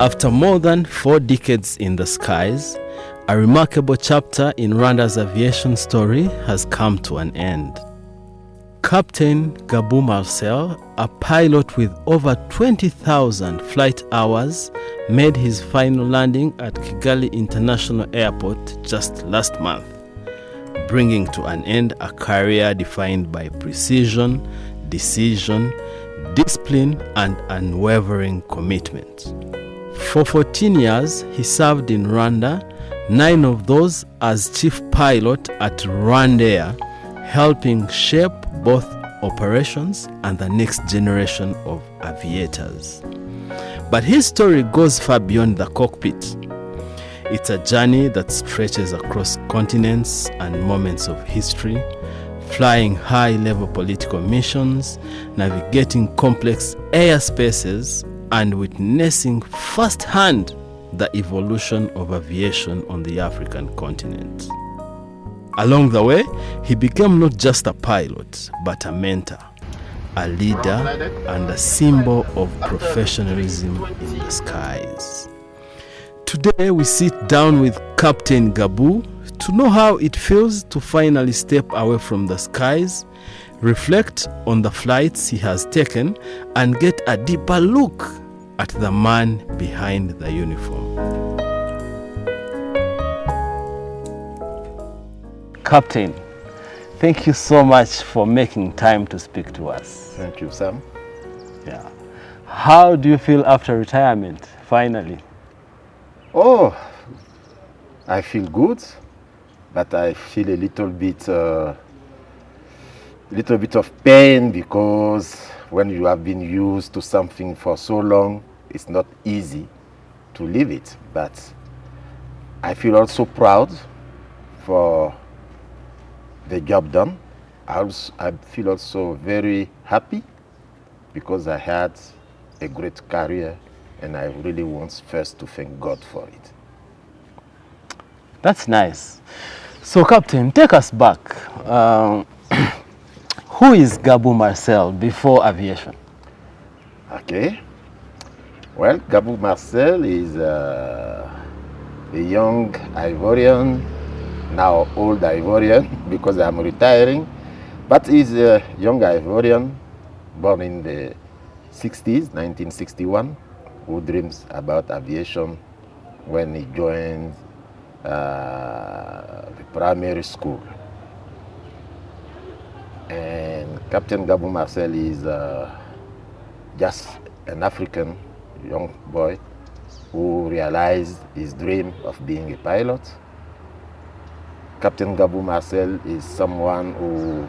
After more than 4 decades in the skies, a remarkable chapter in Rwanda's aviation story has come to an end. Captain Gabou Marcel, a pilot with over 20,000 flight hours, made his final landing at Kigali International Airport just last month, bringing to an end a career defined by precision, decision, discipline, and unwavering commitment. For 14 years, he served in Rwanda, 9 of those as chief pilot at RwandAir, helping shape both operations and the next generation of aviators. But his story goes far beyond the cockpit. It's a journey that stretches across continents and moments of history, flying high-level political missions, navigating complex airspaces, and witnessing firsthand the evolution of aviation on the African continent. Along the way, he became not just a pilot, but a mentor, a leader, and a symbol of professionalism in the skies. Today, we sit down with Captain Gabou to know how it feels to finally step away from the skies, reflect on the flights he has taken, and get a deeper look at the man behind the uniform. Captain, thank you so much for making time to speak to us. Thank you, Sam. Yeah. How do you feel after retirement, finally? Oh, I feel good, but I feel a little bit of pain, because when you have been used to something for so long, it's not easy to leave it. But I feel also proud for the job done. I feel also very happy because I had a great career, and I really want first to thank God for it. That's nice. So, Captain, take us back. Who is Gabou Marcel before aviation? Okay. Well, Gabou Marcel is a young Ivorian, now old Ivorian because I'm retiring, but he's a young Ivorian born in the 60s, 1961, who dreams about aviation when he joins the primary school. And Captain Gabou Marcel is just an African young boy who realized his dream of being a pilot. Captain Gabou Marcel is someone who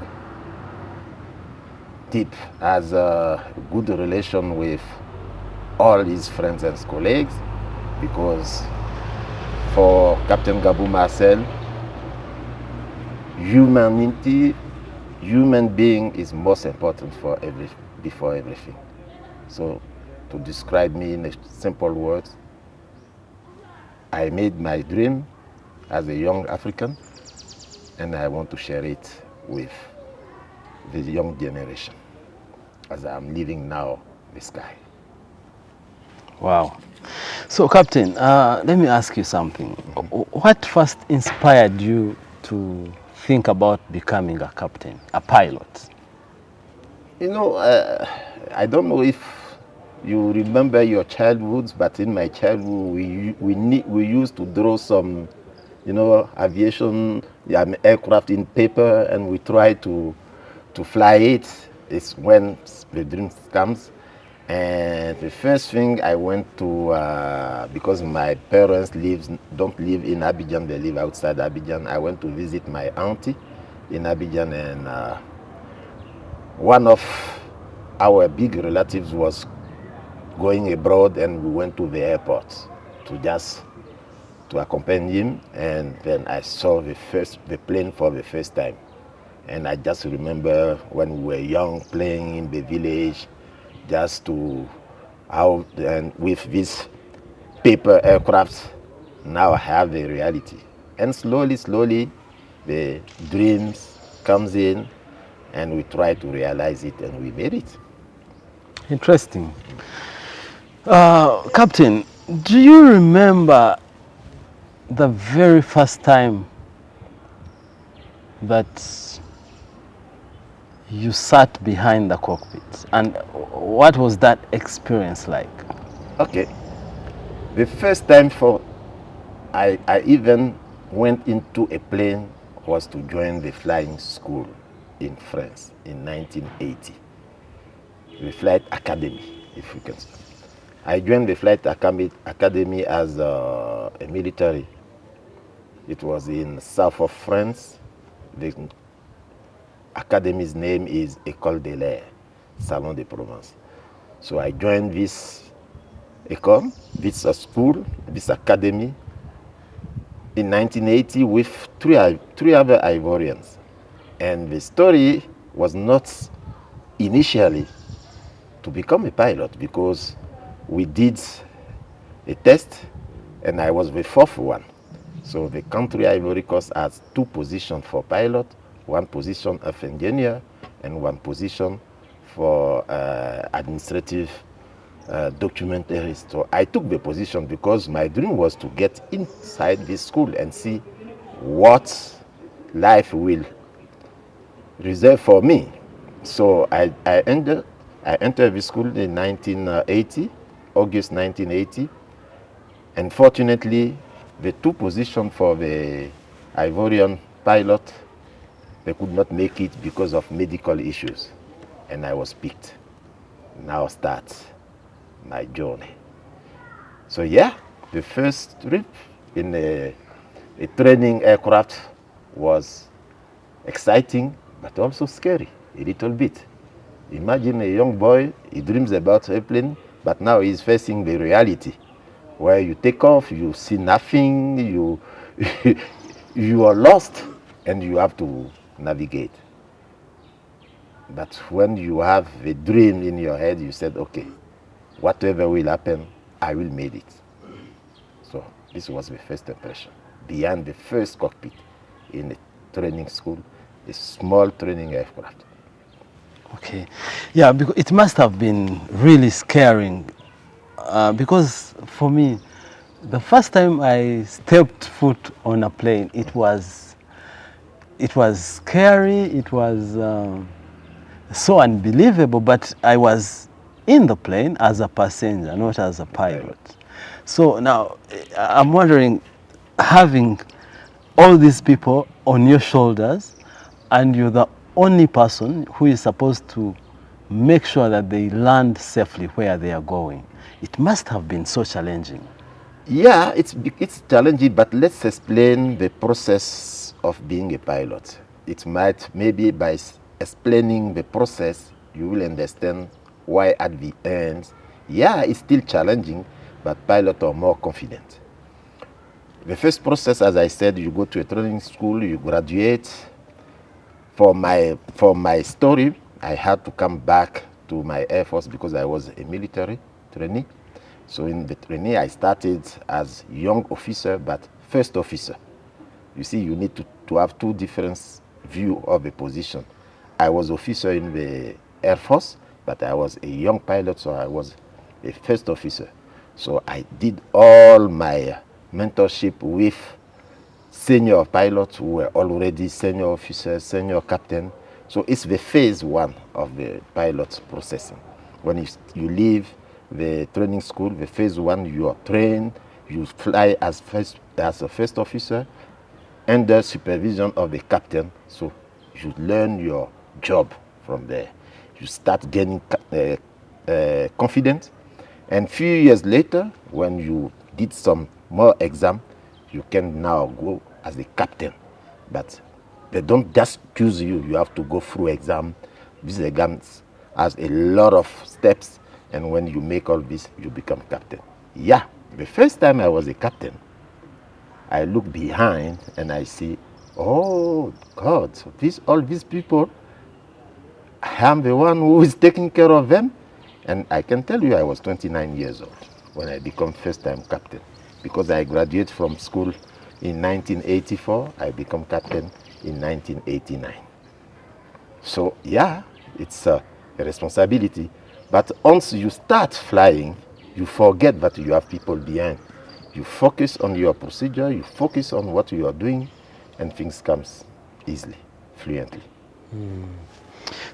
has a good relation with all his friends and colleagues, because for Captain Gabou Marcel, human being is most important before everything. So, to describe me in a simple words, I made my dream as a young African, and I want to share it with the young generation as I'm living now the sky. Wow. So, Captain, let me ask you something. What first inspired you to think about becoming a captain, a pilot? You know, I don't know if you remember your childhoods, but in my childhood, we used to draw some, aviation aircraft in paper, and we try to fly it. It's when the dream comes. And the first thing I went to, because my parents don't live in Abidjan, they live outside Abidjan, I went to visit my auntie in Abidjan, and one of our big relatives was going abroad, and we went to the airport to accompany him, and then I saw the plane for the first time. And I just remember when we were young, playing in the village, just to out and with these paper aircrafts. Now I have the reality, and slowly the dreams comes in, and we try to realize it, and we made it. Interesting. Captain, Do you remember the very first time that you sat behind the cockpit, and what was that experience like? Okay. The first time I even went into a plane was to join the flying school in France in 1980. The flight academy, if you can say. I joined the flight academy as a military. It was in south of France. The academy's name is École de l'Air, Salon de Provence. So I joined this école, this school, this academy in 1980 with three other Ivorians. And the story was not initially to become a pilot, because we did a test and I was the fourth one. So the country Ivory Coast has two positions for pilot, one position of engineer and one position for administrative documentarist. So I took the position because my dream was to get inside this school and see what life will reserve for me. So I entered this school in 1980, August 1980. And fortunately, the two positions for the Ivorian pilot, they could not make it because of medical issues. And I was picked. Now starts my journey. So yeah, the first trip in a training aircraft was exciting, but also scary, a little bit. Imagine a young boy, he dreams about airplane, but now he's facing the reality, where you take off, you see nothing, you are lost, and you have to navigate. But when you have a dream in your head, you said, okay, whatever will happen, I will make it. So this was the first impression. Beyond the first cockpit in a training school, a small training aircraft. Okay, yeah, because it must have been really scaring. Because for me, the first time I stepped foot on a plane, it was scary. It was so unbelievable. But I was in the plane as a passenger, not as a pilot. So now I'm wondering, having all these people on your shoulders, and you're the only person who is supposed to make sure that they land safely where they are going. It must have been so challenging. Yeah, it's challenging, but let's explain the process of being a pilot. It might, maybe by explaining the process, you will understand why at the end, yeah, it's still challenging, but pilots are more confident. The first process, as I said, you go to a training school, you graduate. For my story, I had to come back to my Air Force because I was a military trainee. So in the trainee, I started as young officer, but first officer. You see, you need to have two different view of a position. I was officer in the Air Force, but I was a young pilot, so I was a first officer. So I did all my mentorship with senior pilots who were already senior officers, senior captain. So it's the phase one of the pilot processing. When you leave the training school, the phase one, you are trained, you fly as a first officer under supervision of the captain. So you learn your job from there. You start gaining confidence. And few years later, when you did some more exam, you can now go as a captain. But they don't just choose you. You have to go through exam. This exam has a lot of steps. And when you make all this, you become captain. Yeah, the first time I was a captain, I look behind and I see, oh God, all these people, I am the one who is taking care of them. And I can tell you I was 29 years old when I became first-time captain. Because I graduated from school in 1984, I became captain in 1989. So yeah, it's a responsibility. But once you start flying, you forget that you have people behind. You focus on your procedure, you focus on what you are doing, and things comes easily, fluently.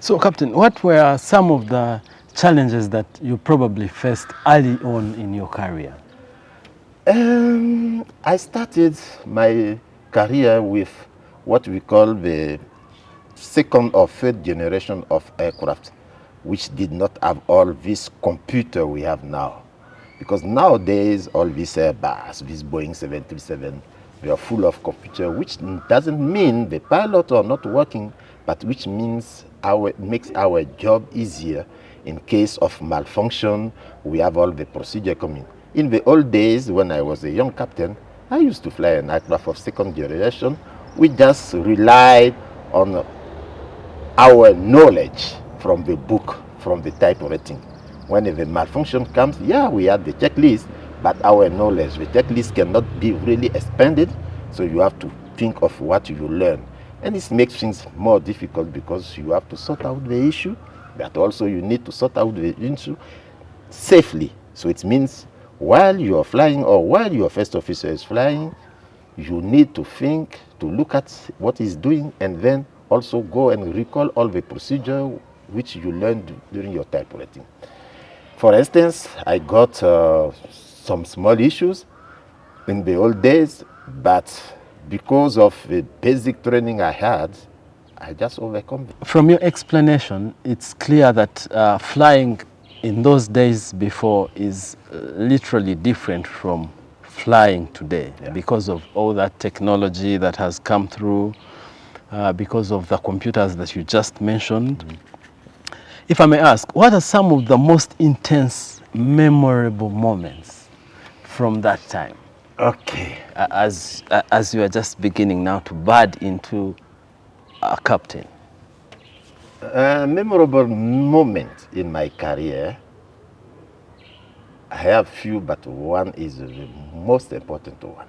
So, Captain, what were some of the challenges that you probably faced early on in your career? I started my career with what we call the second or third generation of aircraft, which did not have all this computer we have now. Because nowadays, all these Airbus, these Boeing 737, they are full of computer, which doesn't mean the pilot are not working, but which means makes our job easier. In case of malfunction, we have all the procedure coming. In the old days, when I was a young captain, I used to fly an aircraft of second generation. We just relied on our knowledge from the book, from the type rating. When the malfunction comes, yeah, we have the checklist, but our knowledge, the checklist cannot be really expanded, so you have to think of what you learn. And this makes things more difficult because you have to sort out the issue, but also you need to sort out the issue safely. So it means while you are flying or while your first officer is flying, you need to think, to look at what he's doing, and then also go and recall all the procedure which you learned during your type rating. For instance, I got some small issues in the old days, but because of the basic training I had, I just overcome it. From your explanation, it's clear that flying in those days before is literally different from flying today, because of all that technology that has come through, because of the computers that you just mentioned. If I may ask, what are some of the most intense, memorable moments from that time? Okay. As you are just beginning now to bud into a captain. A memorable moment in my career, I have few, but one is the most important one.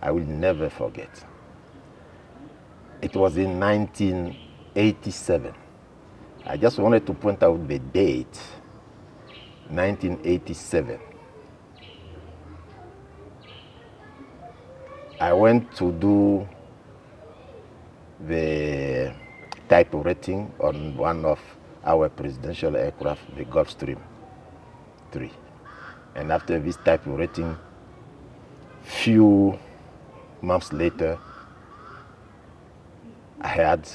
I will never forget. It was in 1987. I just wanted to point out the date, 1987. I went to do the type rating on one of our presidential aircraft, the Gulfstream 3. And after this type rating, few months later, I had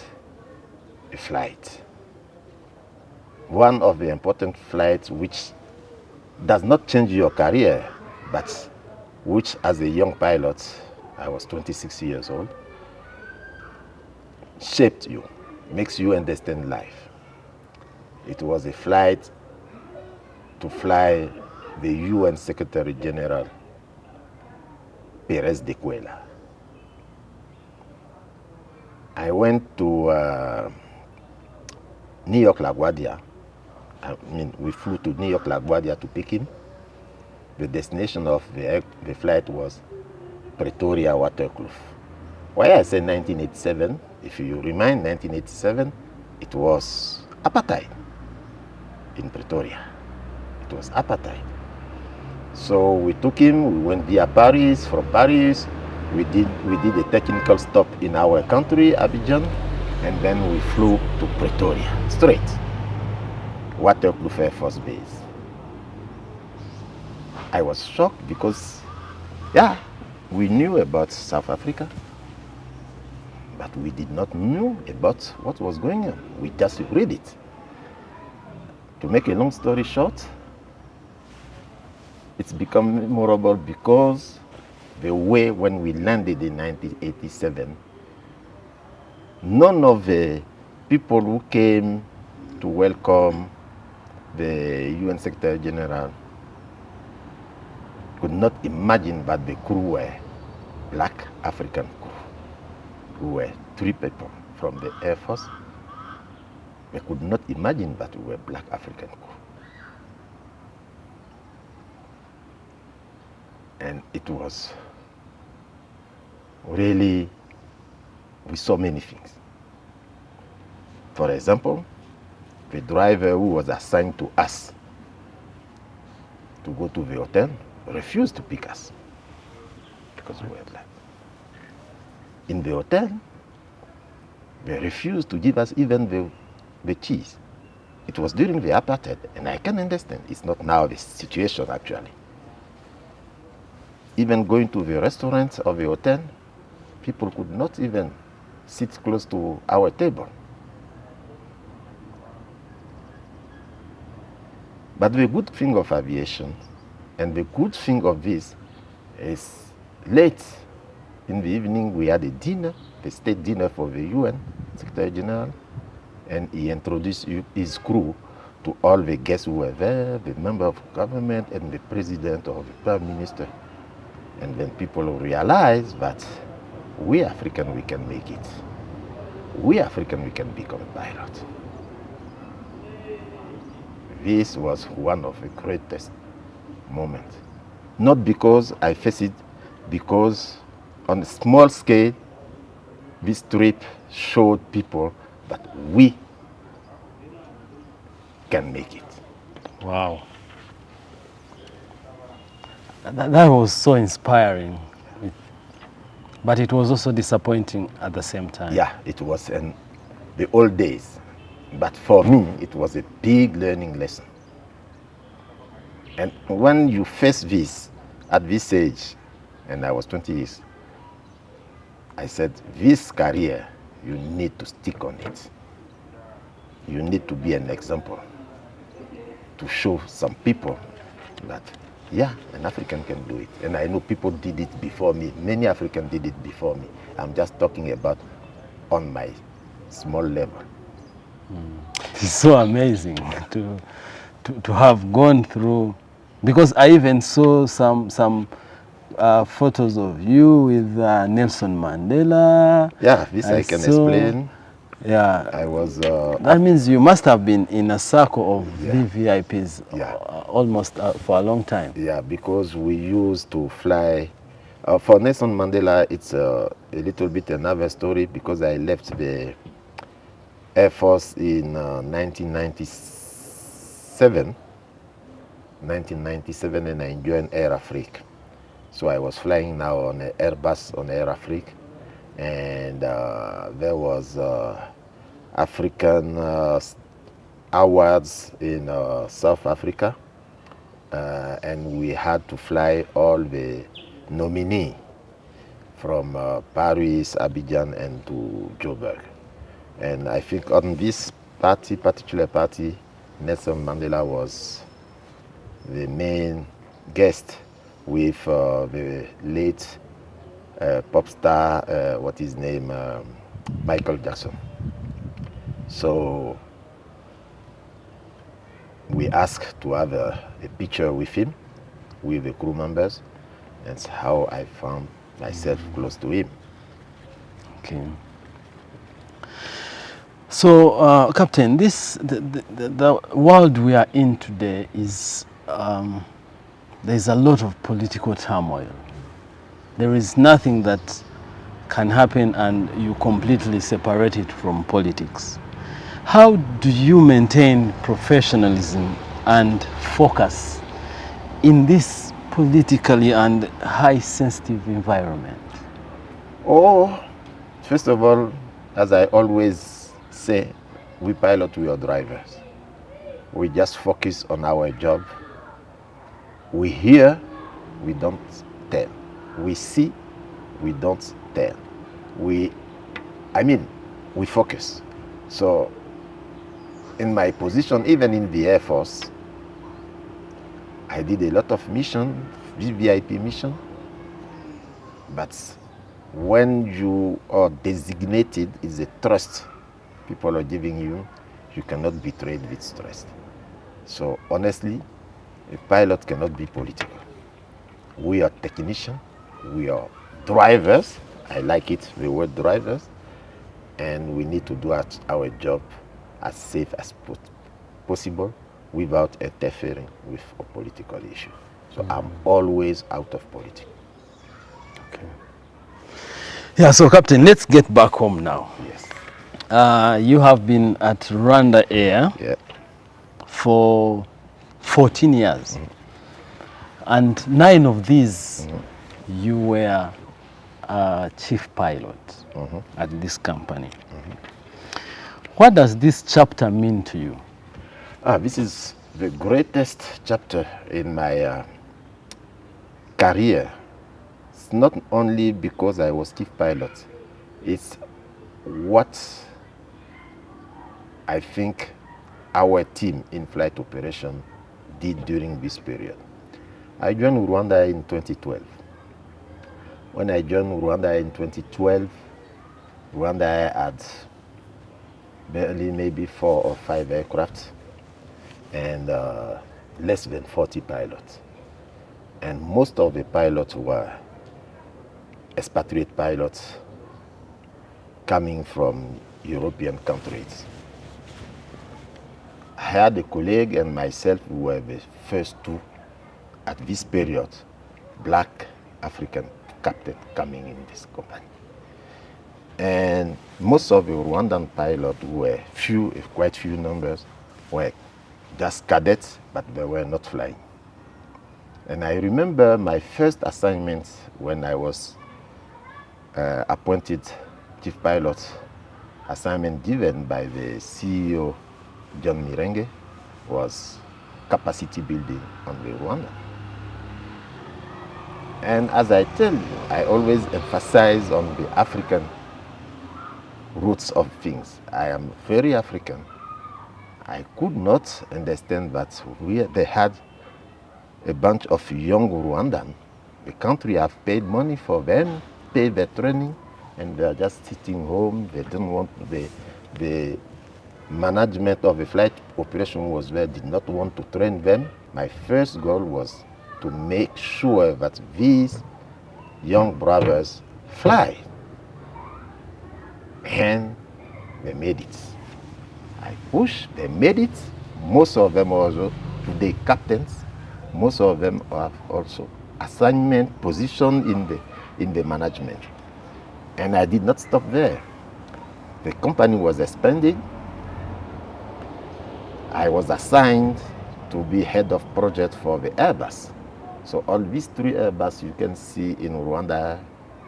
a flight. One of the important flights which does not change your career, but which as a young pilot, I was 26 years old, shaped you, makes you understand life. It was a flight to fly the UN Secretary General, Perez de Cuellar. I went to New York LaGuardia. We flew to New York LaGuardia to pick him. The destination of the flight was Pretoria Waterkloof. Why I say 1987, if you remind 1987, it was apartheid in Pretoria. It was apartheid. So we took him, we went via Paris. From Paris, we did a technical stop in our country, Abidjan, and then we flew to Pretoria, straight. Waterkloof Air Force Base. I was shocked because, yeah, we knew about South Africa, but we did not know about what was going on. We just read it. To make a long story short, it's become memorable because the way when we landed in 1987, none of the people who came to welcome the UN Secretary General could not imagine that the crew were black African crew. We were 3 people from the Air Force. They could not imagine that we were black African crew. And it was really, we saw many things. For example, the driver who was assigned to us to go to the hotel, refused to pick us because we were black. In the hotel, they refused to give us even the cheese. It was during the apartheid, and I can understand. It's not now the situation, actually. Even going to the restaurants or the hotel, people could not even sit close to our table. But the good thing of aviation and the good thing of this is late in the evening we had a dinner, a state dinner for the UN Secretary General, and he introduced his crew to all the guests who were there, the member of government and the president or the prime minister. And then people realized that we African, we can make it. We African, we can become a pilot. This was one of the greatest moments. Not because I faced it, because on a small scale, this trip showed people that we can make it. Wow. That was so inspiring. But it was also disappointing at the same time. Yeah, it was in the old days. But for me, it was a big learning lesson. And when you face this at this age, and I was 20 years, I said, this career, you need to stick on it. You need to be an example to show some people that, yeah, an African can do it. And I know people did it before me. Many Africans did it before me. I'm just talking about on my small level. It's so amazing to have gone through, because I even saw some photos of you with Nelson Mandela. Yeah, this I can explain. Yeah, I was. that means you must have been in a circle of VVIPs almost for a long time. Yeah, because we used to fly. For Nelson Mandela, it's a little bit another story because I left the Air Force in 1997, and I joined Air Afrique. So I was flying now on an Airbus on Air Afrique, and there was African awards in South Africa, and we had to fly all the nominees from Paris, Abidjan, and to Joburg. And I think on this particular party, Nelson Mandela was the main guest with the late pop star, what is his name, Michael Jackson. So we asked to have a picture with him, with the crew members. That's how I found myself close to him. Okay. So, Captain, the world we are in today is, there's a lot of political turmoil. There is nothing that can happen and you completely separate it from politics. How do you maintain professionalism and focus in this politically and high sensitive environment? Oh, first of all, as I always say, we pilot, we are drivers. We just focus on our job. We hear, we don't tell. We see, we don't tell. We focus. So in my position, even in the Air Force, I did a lot of mission, VIP mission. But when you are designated, it's a trust people are giving you, you cannot betray this trust. So honestly, a pilot cannot be political. We are technicians, we are drivers, I like it, the word drivers, and we need to do our job as safe as possible without interfering with a political issue. So I'm always out of politics. Okay. Yeah, so Captain, let's get back home now. Yes. You have been at RwandAir for 14 years. And 9 of these, you were a chief pilot at this company. What does this chapter mean to you? This is the greatest chapter in my career. It's not only because I was chief pilot, it's what I think our team in flight operation did during this period. I joined RwandAir in 2012. When I joined RwandAir in 2012, RwandAir had barely maybe 4 or 5 aircraft and less than 40 pilots. And most of the pilots were expatriate pilots coming from European countries. I had a colleague and myself who were the first two at this period, black African captain coming in this company. And most of the Rwandan pilots were few, quite few numbers, were just cadets, but they were not flying. And I remember my first assignment when I was appointed chief pilot, assignment given by the CEO, John Mirenge, was capacity building on the Rwanda. And as I tell you, I always emphasize on the African roots of things. I am very African. I could not understand that they had a bunch of young Rwandans. The country have paid money for them, paid their training, and they are just sitting home. They don't want the management of the flight operation was there, did not want to train them. My first goal was to make sure that these young brothers fly. And they made it. I pushed, they made it. Most of them also today captains. Most of them have also assignment position in the management. And I did not stop there. The company was expanding. I was assigned to be head of project for the Airbus. So all these 3 Airbus you can see in Rwanda,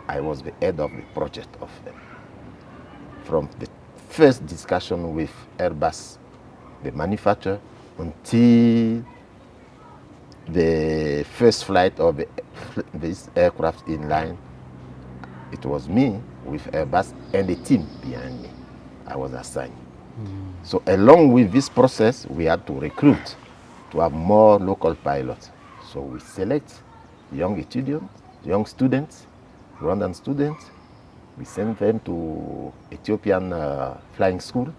I was the head of the project of them. From the first discussion with Airbus, the manufacturer, until the first flight of this aircraft in line, it was me with Airbus and the team behind me. I was assigned. So along with this process, we had to recruit to have more local pilots. So we select young students, Rwandan students. We send them to Ethiopian flying school,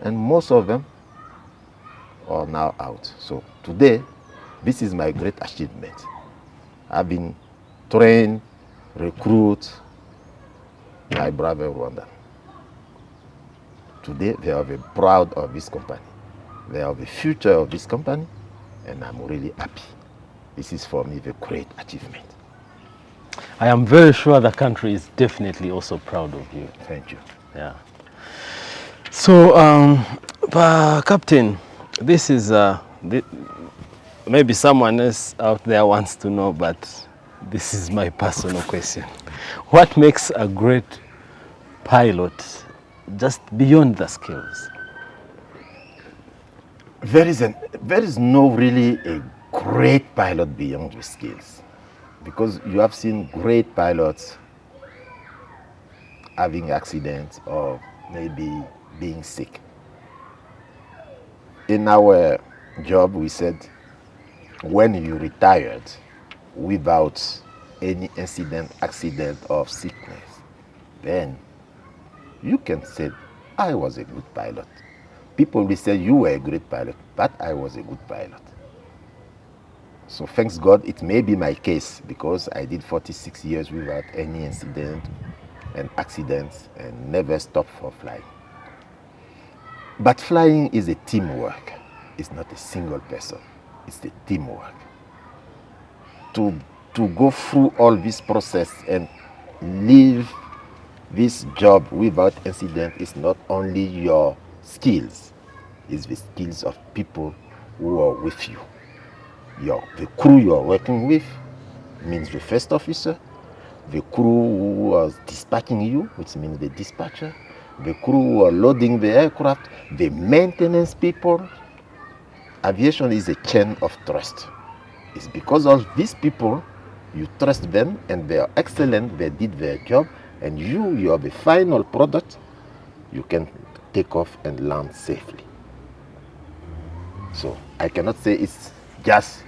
and most of them are now out. So today, this is my great achievement. I've been trained, recruit my brother Rwanda. Today, they are very proud of this company. They are the future of this company, and I'm really happy. This is for me the great achievement. I am very sure the country is definitely also proud of you. Thank you. Yeah. So, Captain, this is maybe someone else out there wants to know, but this is my personal question. What makes a great pilot just beyond the skills? There is no really a great pilot beyond the skills, because you have seen great pilots having accidents or maybe being sick. In our job, we said, when you retired without any incident, accident, or sickness, then you can say, I was a good pilot. People will say you were a great pilot, but I was a good pilot. So thanks God, it may be my case, because I did 46 years without any incident and accidents and never stopped for flying. But flying is a teamwork. It's not a single person. It's the teamwork. To go through all this process and leave this job without incident is not only your skills, it's the skills of people who are with you. the crew you're working with means the first officer, the crew who was dispatching you, which means the dispatcher, the crew who are loading the aircraft, the maintenance people. Aviation is a chain of trust. It's because of these people, you trust them and they are excellent, they did their job, and you are the final product, you can take off and land safely. So I cannot say it's just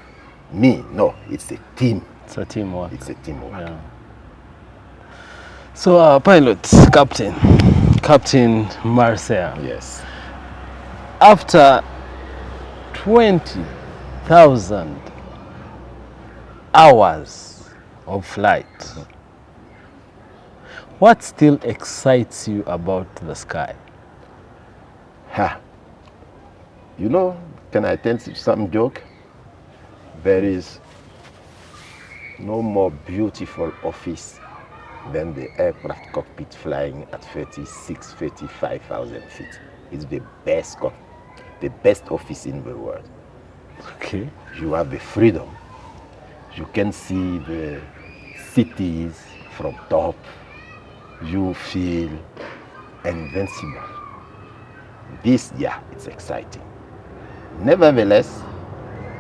me. No, it's a team. It's a teamwork. It's a teamwork. Yeah. So, pilot, Captain Marcel. Yes. After 20,000 hours of flight, what still excites you about the sky? You know, can I tell you some joke? There is no more beautiful office than the aircraft cockpit flying at 35,000 feet. It's the best office in the world. Okay. You have the freedom. You can see the cities from top. You feel invincible. This, it's exciting. Nevertheless,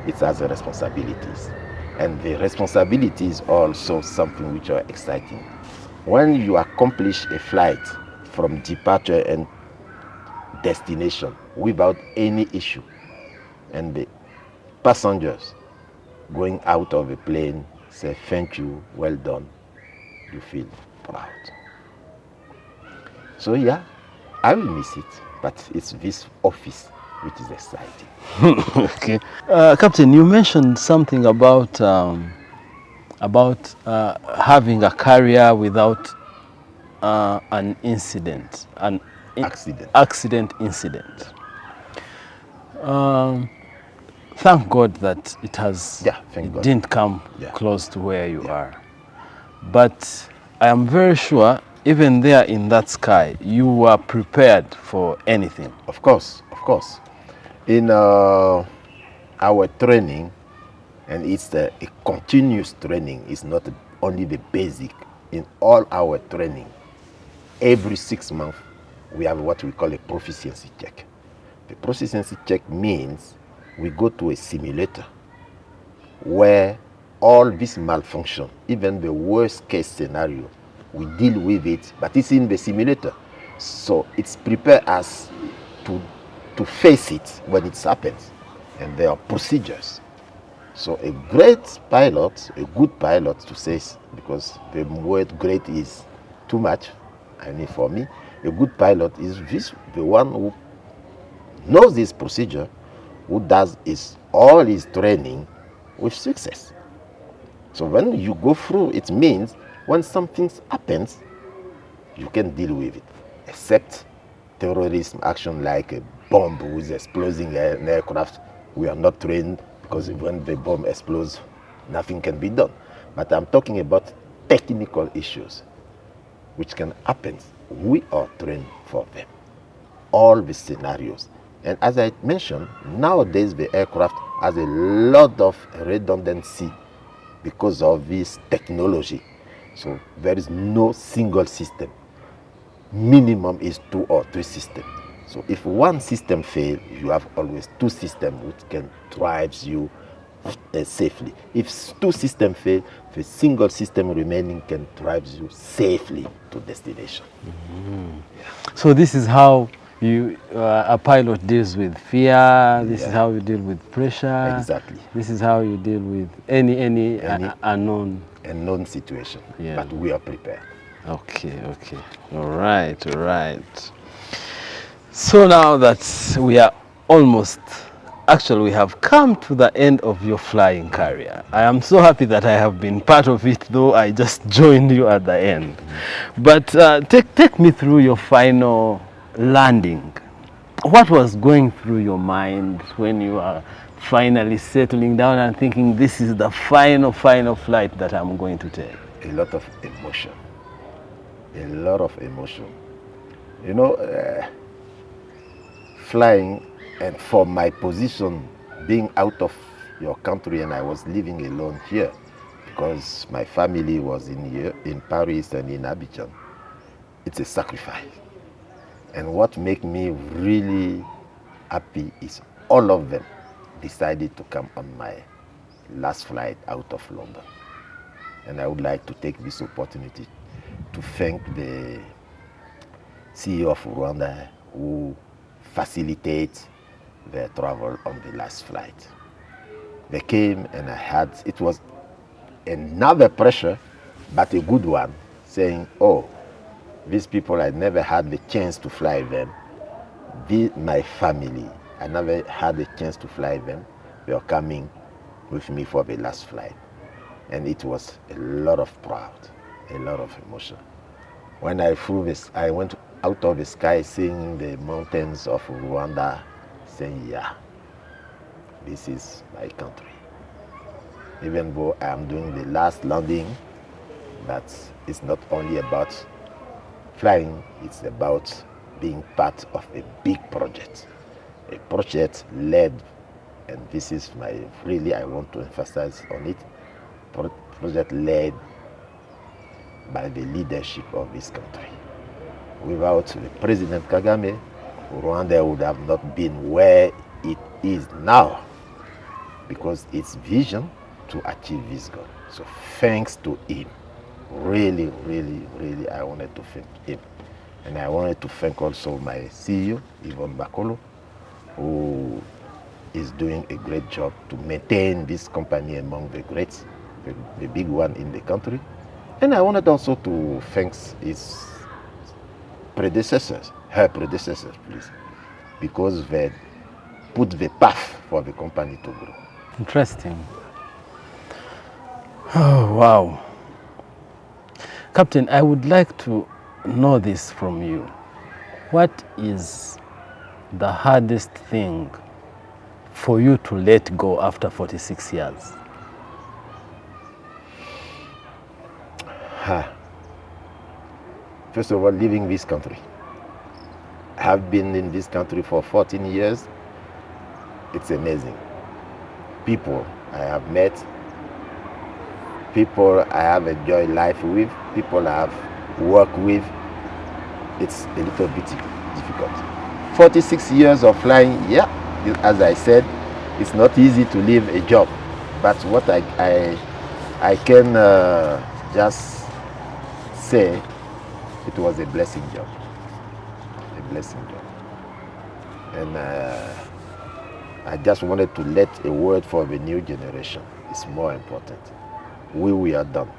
it has responsibilities. And the responsibilities are also something which are exciting. When you accomplish a flight from departure and destination without any issue, and the passengers going out of the plane say thank you, well done, you feel proud. So I will miss it, but it's this office which is exciting. Okay. Captain, you mentioned something about having a career without an incident, accident incident. Thank God that it didn't come close to where you are. But I am very sure, even there in that sky, you were prepared for anything. Of course. In our training, and it's a continuous training, it's not only the basic. In all our training, every 6 months, we have what we call a proficiency check. The proficiency check means we go to a simulator where all this malfunction, even the worst case scenario, we deal with it, but it's in the simulator. So it's prepare us to face it when it happens. And there are procedures. So a great pilot, a good pilot to say, because the word great is too much, I mean for me, a good pilot is the one who knows this procedure, who does all his training with success. So when you go through, it means when something happens, you can deal with it, except terrorism action like a bomb with exploding an aircraft. We are not trained, because when the bomb explodes, nothing can be done. But I'm talking about technical issues which can happen. We are trained for them, all the scenarios. And as I mentioned, nowadays the aircraft has a lot of redundancy because of this technology. So there is no single system. Minimum is 2 or 3 systems. So if one system fails, you have always 2 systems which can drive you safely. If 2 systems fail, the single system remaining can drive you safely to destination. So this is how a pilot deals with fear. This is how you deal with pressure. Exactly. This is how you deal with any unknown situation. But we are prepared. Okay. All right. So now that we have come to the end of your flying career. I am so happy that I have been part of it, though I just joined you at the end. But take me through your final landing. What was going through your mind when you are finally settling down and thinking, this is the final flight that I'm going to take? A lot of emotion. You know, flying, and for my position, being out of your country, and I was living alone here because my family was in Paris and in Abidjan. It's a sacrifice. And what makes me really happy is all of them decided to come on my last flight out of London. And I would like to take this opportunity to thank the CEO of Rwanda who facilitates their travel on the last flight. They came and it was another pressure, but a good one, saying, oh, these people, I never had the chance to fly them. My family, I never had the chance to fly them. They are coming with me for the last flight. And it was a lot of pride, a lot of emotion. When I flew this, I went out of the sky seeing the mountains of Rwanda, saying, yeah, this is my country. Even though I am doing the last landing, but it's not only about flying, it's about being part of a big project. A project led, and this is I want to emphasize on it, project led by the leadership of this country. Without the President Kagame, Rwanda would have not been where it is now, because its vision to achieve this goal. So thanks to him, really, really, really, I wanted to thank him. And I wanted to thank also my CEO, Yvonne Bakolo, who is doing a great job to maintain this company among the greats, the big one in the country. And I wanted also to thank his predecessors, her predecessors, please, because they put the path for the company to grow. Interesting. Oh, wow. Captain, I would like to know this from you. What is the hardest thing for you to let go after 46 years? First of all, leaving this country. I have been in this country for 14 years. It's amazing. People I have met, people I have enjoyed life with, people I have worked with. It's a little bit difficult. 46 years of flying, yeah, as I said, it's not easy to leave a job. But what I can just say, it was a blessing job. A blessing job. And I just wanted to let a word for the new generation. It's more important. We are done.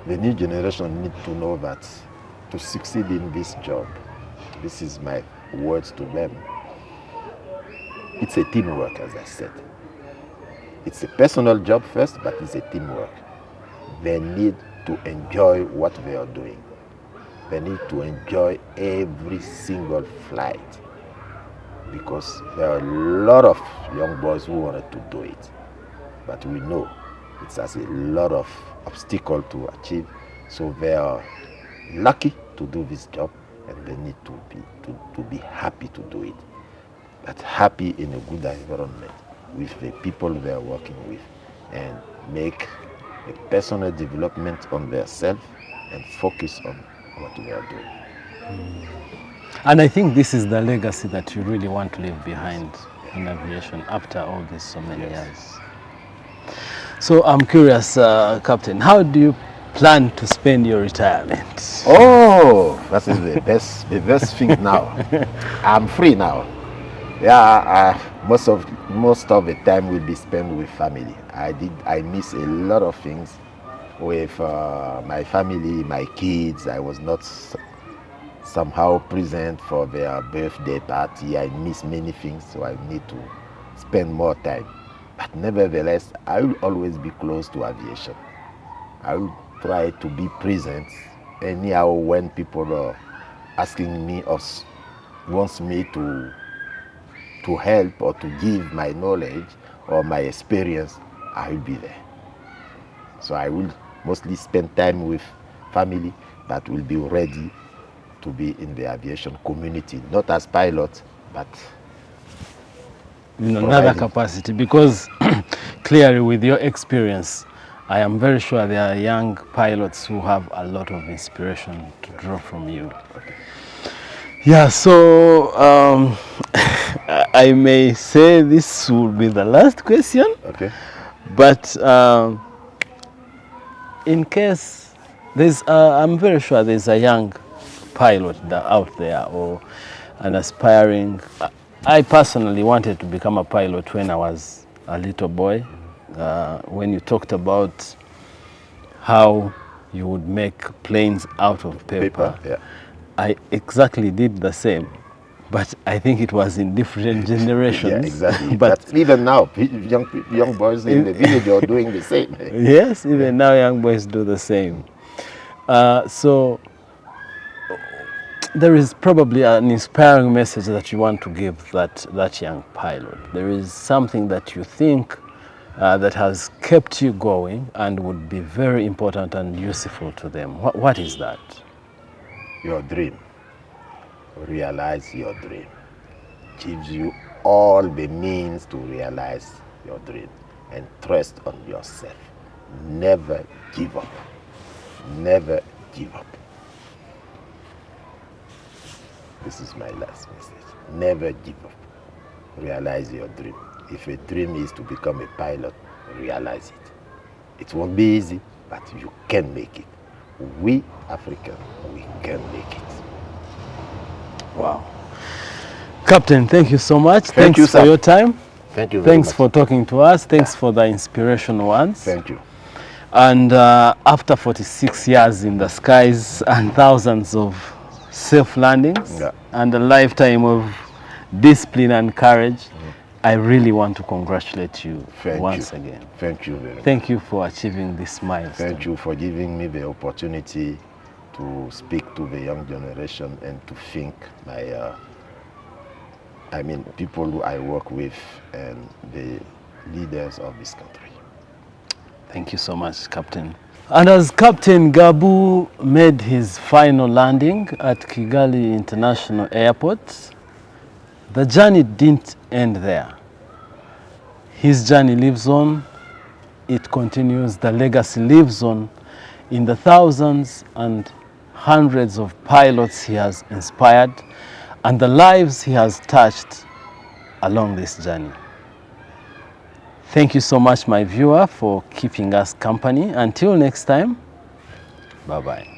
The new generation need to know that to succeed in this job, this is my words to them, it's a teamwork, as I said. It's a personal job first, but it's a teamwork. They need to enjoy what they are doing. They need to enjoy every single flight, because there are a lot of young boys who wanted to do it, but we know it has a lot of obstacles to achieve. So they are lucky to do this job, and they need to be happy to do it, but happy in a good environment with the people they are working with, and make a personal development on themselves and focus on what we are doing. And I think this is the legacy that you really want to leave behind in aviation after all these so many years. So I'm curious, Captain, how do you plan to spend your retirement? Oh, that is the best thing now. I'm free now. Yeah, most of the time will be spent with family. I miss a lot of things with my family, my kids. I was not somehow present for their birthday party. I miss many things, so I need to spend more time. But nevertheless, I will always be close to aviation. I will try to be present anyhow when people are asking me or wants me to help or to give my knowledge or my experience, I will be there. So I will mostly spend time with family, but will be ready to be in the aviation community, not as pilot, but in another providing. capacity, because clearly with your experience, I am very sure there are young pilots who have a lot of inspiration to draw from you. Yeah, so I may say this will be the last question, Okay. but in case there's, I'm very sure there's a young pilot out there or an aspiring. I personally wanted to become a pilot when I was a little boy. When you talked about how you would make planes out of paper, Yeah. I exactly did the same, but I think it was in different generations. Yeah, exactly. But But even now, young boys in the village are doing the same. yes, even now young boys do the same. So there is probably an inspiring message that you want to give that young pilot. There is something that you think that has kept you going and would be very important and useful to them. What is that? Your dream. Realize your dream. Gives you all the means to realize your dream. And trust on yourself. Never give up. Never give up. This is my last message. Never give up. Realize your dream. If a dream is to become a pilot, realize it. It won't be easy, but you can make it. We Africans, we can make it. Wow. Captain, thank you so much. Thank Thanks you, for sir. your time. Thank you very Thanks much. for talking to us. Thanks for the inspirational ones. Thank you. And after 46 years in the skies and thousands of safe landings and a lifetime of discipline and courage, I really want to congratulate you once again. Thank you very much. Thank you for achieving this milestone. Thank you for giving me the opportunity to speak to the young generation and to think people who I work with and the leaders of this country. Thank you so much, Captain. And as Captain Gabou made his final landing at Kigali International Airport, the journey didn't end there. His journey lives on, it continues, the legacy lives on in the thousands and hundreds of pilots he has inspired and the lives he has touched along this journey. Thank you so much, my viewer, for keeping us company. Until next time, bye-bye.